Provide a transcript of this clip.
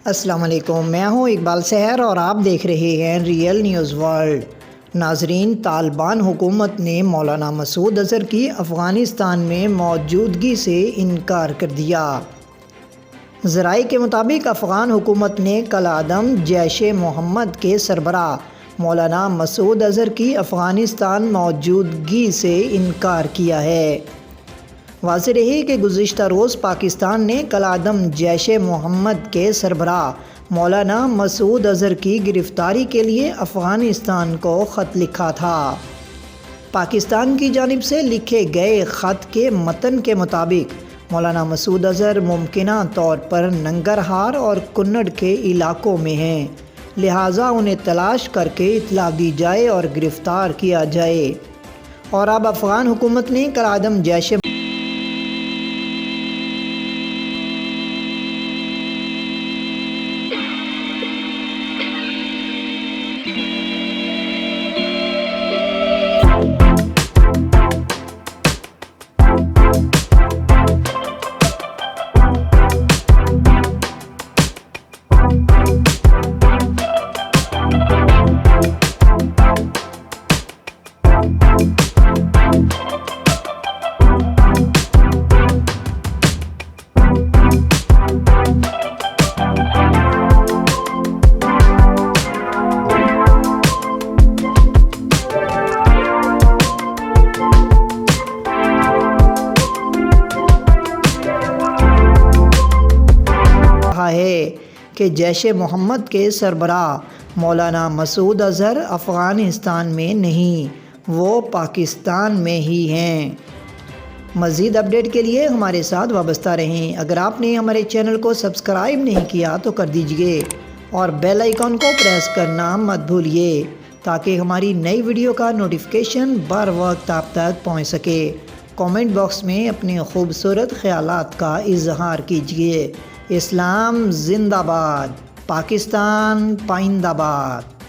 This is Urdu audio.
السلام علیکم، میں ہوں اقبال سحر اور آپ دیکھ رہے ہیں ریئل نیوز ورلڈ۔ ناظرین، طالبان حکومت نے مولانا مسعود اظہر کی افغانستان میں موجودگی سے انکار کر دیا۔ ذرائع کے مطابق افغان حکومت نے کالعدم جیش محمد کے سربراہ مولانا مسعود اظہر کی افغانستان موجودگی سے انکار کیا ہے۔ واضح رہے کہ گزشتہ روز پاکستان نے کالعدم جیش محمد کے سربراہ مولانا مسعود اظہر کی گرفتاری کے لیے افغانستان کو خط لکھا تھا۔ پاکستان کی جانب سے لکھے گئے خط کے متن کے مطابق مولانا مسعود اظہر ممکنہ طور پر ننگرہار اور کنڑ کے علاقوں میں ہیں، لہٰذا انہیں تلاش کر کے اطلاع دی جائے اور گرفتار کیا جائے۔ اور اب افغان حکومت نے کالعدم جیش ہے کہ جیش محمد کے سربراہ مولانا مسعود اظہر افغانستان میں نہیں، وہ پاکستان میں ہی ہیں۔ مزید اپڈیٹ کے لیے ہمارے ساتھ وابستہ رہیں۔ اگر آپ نے ہمارے چینل کو سبسکرائب نہیں کیا تو کر دیجئے اور بیل آئیکن کو پریس کرنا مت بھولیے تاکہ ہماری نئی ویڈیو کا نوٹیفیکیشن بر وقت آپ تک پہنچ سکے۔ کامنٹ باکس میں اپنے خوبصورت خیالات کا اظہار کیجئے۔ اسلام زندہ باد، پاکستان پائندہ باد۔